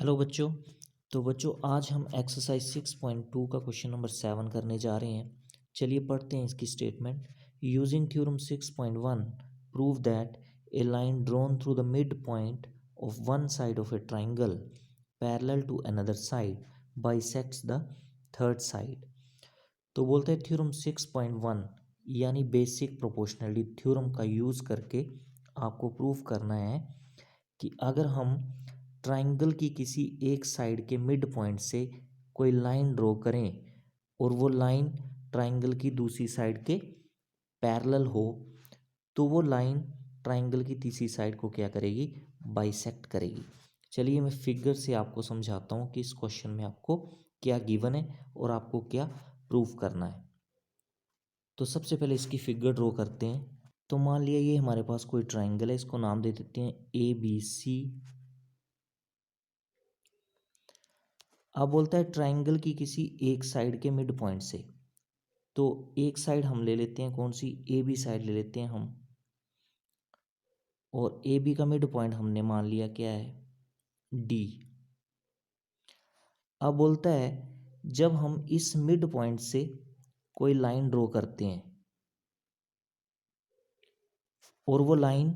Hello बच्चों। तो बच्चों आज हम एक्सरसाइज 6.2 का क्वेश्चन नंबर 7 करने जा रहे हैं। चलिए पढ़ते हैं इसकी statement. Using theorem 6.1 prove that a line drawn through the mid point of one side of a triangle parallel to another side bisects the third side. तो बोलते हैं थ्योरम 6.1 यानी बेसिक प्रोपोर्शनलिटी थ्योरम का यूज़ करके आपको prove करना है कि अगर हम ट्राइंगल की किसी एक साइड के मिड पॉइंट से कोई लाइन ड्रॉ करें और वो लाइन ट्राइंगल की दूसरी साइड के पैरेलल हो तो वो लाइन ट्राइंगल की तीसरी साइड को क्या करेगी, बाइसेक्ट करेगी। चलिए मैं फिगर से आपको समझाता हूँ कि इस क्वेश्चन में आपको क्या गिवन है और आपको क्या प्रूफ करना है। तो सबसे पहले इसकी फिगर ड्रॉ करते हैं। तो मान लिया ये हमारे पास कोई ट्राइंगल है, इसको नाम दे देते हैं ABC। अब बोलता है ट्राइंगल की किसी एक साइड के मिड पॉइंट से, तो एक साइड हम ले लेते हैं, कौन सी, AB साइड ले लेते हैं हम, और AB का मिड पॉइंट हमने मान लिया क्या है, D। अब बोलता है जब हम इस मिड पॉइंट से कोई लाइन ड्रॉ करते हैं और वो लाइन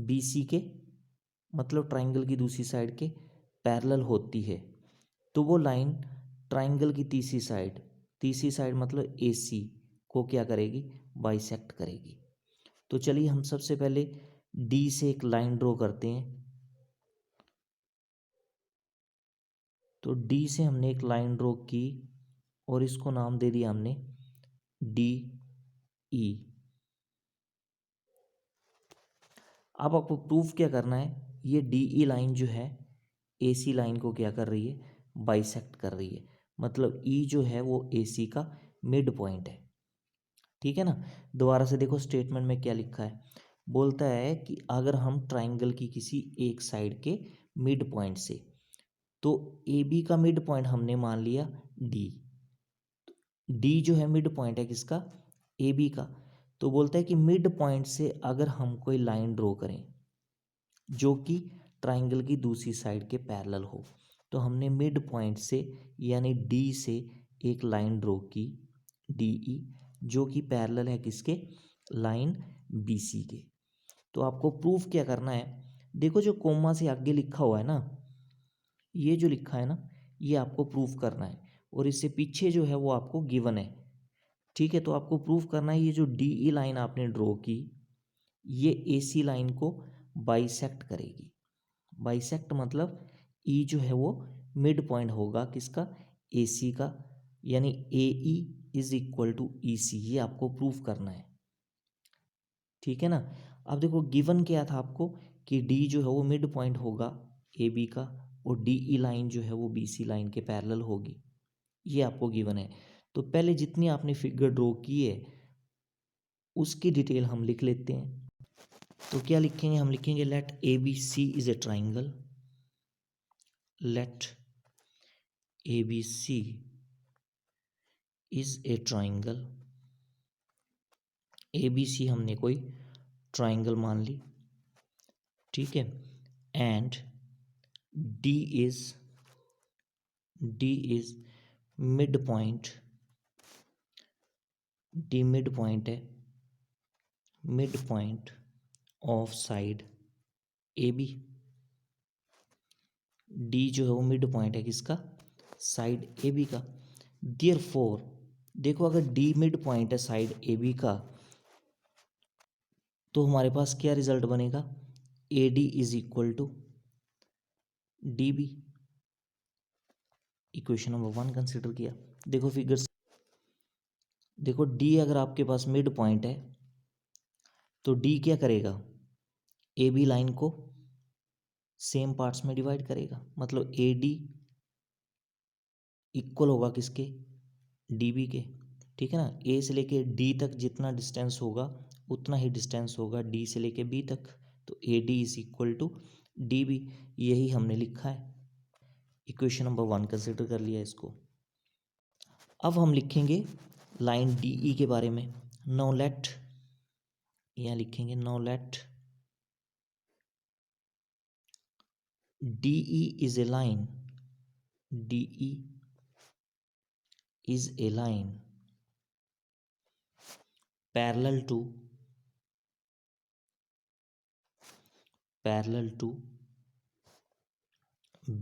BC के मतलब ट्राइंगल की दूसरी साइड के पैरेलल होती है, तो वो लाइन ट्राइंगल की तीसरी साइड मतलब AC को क्या करेगी, बाइसेक्ट करेगी। तो चलिए हम सबसे पहले D से एक लाइन ड्रॉ करते हैं। तो D से हमने एक लाइन ड्रॉ की और इसको नाम दे दिया हमने DE। अब आपको प्रूफ क्या करना है, ये DE लाइन जो है AC लाइन को क्या कर रही है, बाइसेक्ट कर रही है, मतलब E जो है वो AC का मिड पॉइंट है। ठीक है ना। दोबारा से देखो स्टेटमेंट में क्या लिखा है, बोलता है कि अगर हम ट्राइंगल की किसी एक साइड के मिड पॉइंट से, तो AB का मिड पॉइंट हमने मान लिया D जो है मिड पॉइंट है किसका, AB का। तो बोलता है कि मिड पॉइंट से अगर हम कोई लाइन ड्रॉ करें जो कि ट्राइंगल की दूसरी साइड के पैरेलल हो, तो हमने मिड पॉइंट से यानी D से एक लाइन ड्रॉ की DE जो कि पैरेलल है किसके, लाइन BC के। तो आपको प्रूफ क्या करना है, देखो जो कोमा से आगे लिखा हुआ है ना, ये जो लिखा है ना, ये आपको प्रूफ करना है और इससे पीछे जो है वो आपको गिवन है। ठीक है, तो आपको प्रूफ करना है ये जो DE लाइन आपने ड्रॉ की ये AC लाइन को बाइसेक्ट करेगी। बाइसेक्ट मतलब E जो है वो मिड पॉइंट होगा किसका, AC का, यानी AE is equal to EC। ये आपको प्रूफ करना है। ठीक है ना। अब देखो गिवन क्या था आपको कि D जो है वो मिड पॉइंट होगा AB का और DE लाइन जो है वो BC लाइन के पैरेलल होगी, ये आपको गिवन है। तो पहले जितनी आपने फिगर ड्रॉ की है उसकी डिटेल हम लिख लेते हैं। तो क्या लिखेंगे, हम लिखेंगे let ABC is a triangle, let ABC is a triangle. ABC हमने कोई ट्राइंगल मान ली, ठीक है। And D is mid point, D mid point है, mid point of side AB। D जो है वो मिड पॉइंट है किसका, साइड AB का। देयरफॉर देखो अगर D मिड पॉइंट है साइड AB का तो हमारे पास क्या रिजल्ट बनेगा, AD is equal to DB। Equation number 1 consider किया। देखो फिगर, देखो D अगर आपके पास मिड पॉइंट है तो D क्या करेगा, AB लाइन को सेम पार्ट्स में डिवाइड करेगा, मतलब AD इक्वल होगा किसके, DB के। ठीक है ना। A से लेके D तक जितना डिस्टेंस होगा उतना ही डिस्टेंस होगा D से लेके B तक, तो AD is equal to DB। यही हमने लिखा है। इक्वेशन नंबर 1 कंसिडर कर लिया इसको। अब हम लिखेंगे लाइन DE के बारे में। नाउ लेट, यहाँ लिखेंगे now let DE is a line DE is a line parallel to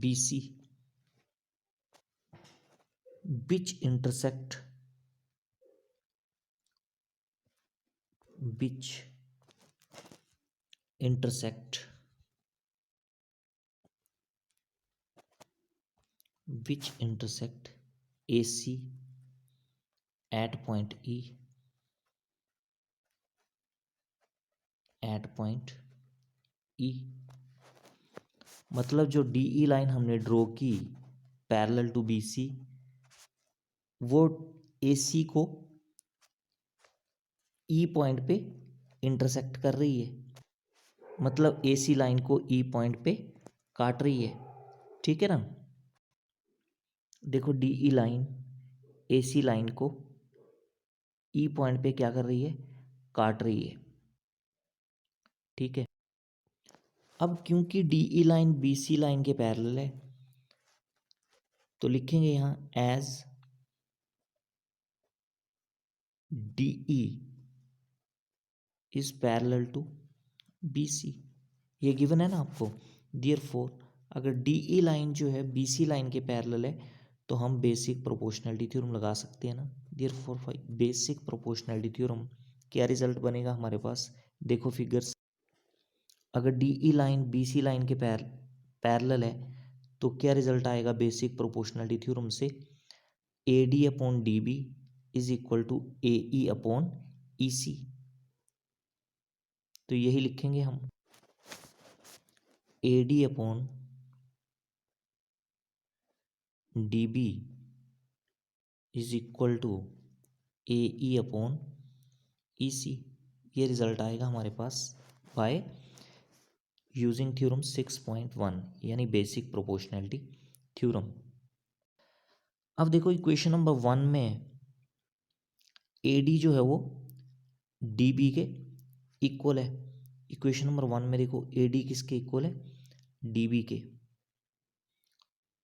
BC, which intersect which intersect which intersect AC at point E at point E। मतलब जो DE लाइन हमने draw की parallel to BC, वो AC को E point पे intersect कर रही है, मतलब AC लाइन को E पॉइंट पे काट रही है। ठीक है ना। देखो DE लाइन AC लाइन को E पॉइंट पे क्या कर रही है, काट रही है। ठीक है। अब क्योंकि DE लाइन BC लाइन के पैरेलल है, तो लिखेंगे यहाँ as DE is parallel to BC। ये गिवन है ना आपको। देयरफॉर अगर DE लाइन जो है BC लाइन के पैरेलल है, तो हम बेसिक प्रोपोर्शनलिटी थ्योरम लगा सकते हैं ना। देयरफॉर बेसिक प्रोपोर्शनलिटी थ्योरम क्या रिजल्ट बनेगा हमारे पास, देखो फिगर्स। अगर DE लाइन BC लाइन के पैरेलल है, तो क्या रिजल्ट आएगा बेसिक प्रोपोर्शनलिटी थ्योरम से, AD upon DB is equal to AE upon EC। तो यही लिखेंगे हम, AD upon DB is equal to AE upon EC। ये रिजल्ट आएगा हमारे पास बाय यूजिंग थ्योरम 6.1 यानी बेसिक प्रोपोर्शनलिटी थ्योरम। अब देखो इक्वेशन नंबर 1 में AD जो है वो DB के इक्वल है। इक्वेशन नंबर 1 में देखो AD किसके इक्वल है, DB के।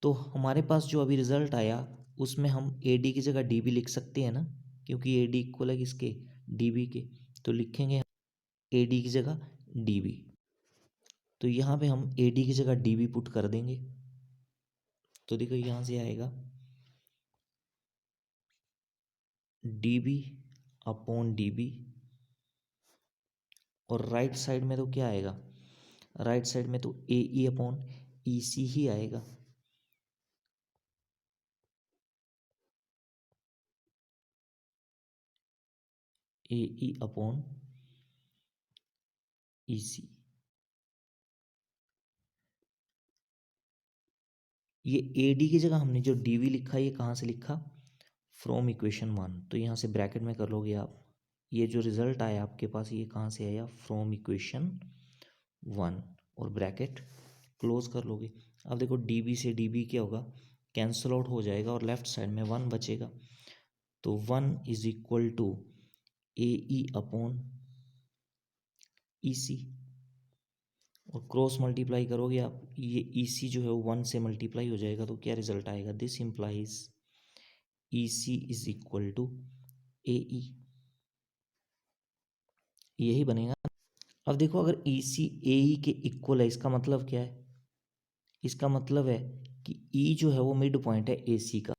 तो हमारे पास जो अभी रिजल्ट आया उसमें हम AD की जगह DB लिख सकते हैं ना, क्योंकि AD इक्वल है किसके, DB के। तो लिखेंगे AD की जगह DB। तो यहाँ पे हम AD की जगह DB पुट कर देंगे। तो देखो यहाँ से आएगा DB अपॉन DB, और राइट साइड में तो क्या आएगा, राइट साइड में तो AE अपॉन EC ही आएगा। AE upon EC। ये AD की जगह हमने जो DB लिखा, ये कहाँ से लिखा, फ्रॉम इक्वेशन 1। तो यहाँ से ब्रैकेट में कर लोगे आप, ये जो रिजल्ट आया आपके पास ये कहाँ से आया, फ्रॉम इक्वेशन 1, और ब्रैकेट क्लोज कर लोगे। अब देखो DB से DB क्या होगा, कैंसल आउट हो जाएगा और लेफ्ट साइड में 1 बचेगा। तो 1 is equal to AE upon EC, और क्रॉस मल्टीप्लाई करोगे आप, ये EC जो है वो 1 से मल्टीप्लाई हो जाएगा। तो क्या रिजल्ट आएगा, this implies EC is equal to AE। यही बनेगा। अब देखो अगर EC AE के इक्वल है, इसका मतलब क्या है, इसका मतलब है कि E जो है वो मिड पॉइंट है AC का।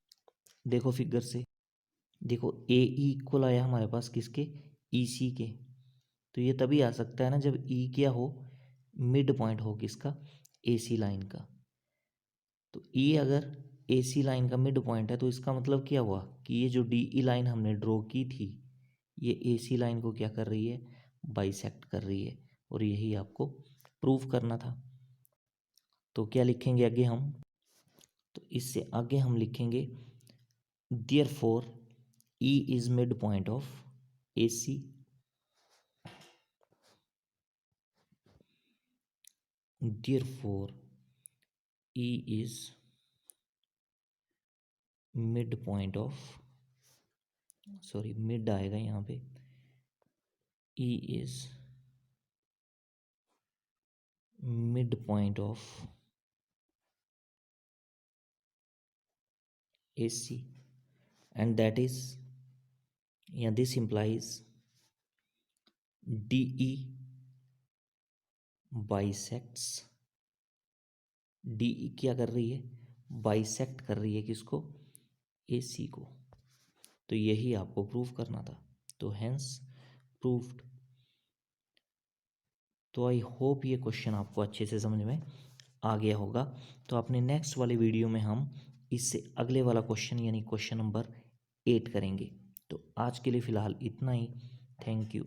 देखो फिगर से, देखो AE इक्वल आया हमारे पास किसके, EC के। तो ये तभी आ सकता है ना जब E क्या हो, मिड पॉइंट हो किसका, AC लाइन का। तो E अगर AC लाइन का मिड पॉइंट है, तो इसका मतलब क्या हुआ कि ये जो DE लाइन हमने ड्रॉ की थी, ये AC लाइन को क्या कर रही है, बाइसेक्ट कर रही है। और यही आपको प्रूव करना था। तो क्या लिखेंगे आगे हम, तो इससे आगे हम लिखेंगे therefore E is mid point of AC। Therefore E is mid point of, sorry mid आएगा यहाँ पे, E is mid point of AC, and that is, yeah, this implies DE bisects, DE क्या कर रही है, बाइसेक्ट कर रही है किसको, AC को। तो यही आपको प्रूव करना था, तो हेंस प्रूव्ड। तो आई होप ये क्वेश्चन आपको अच्छे से समझ में आ गया होगा। तो अपने नेक्स्ट वाले वीडियो में हम इससे अगले वाला क्वेश्चन यानी क्वेश्चन नंबर 8 करेंगे। तो आज के लिए फ़िलहाल इतना ही। Thank you.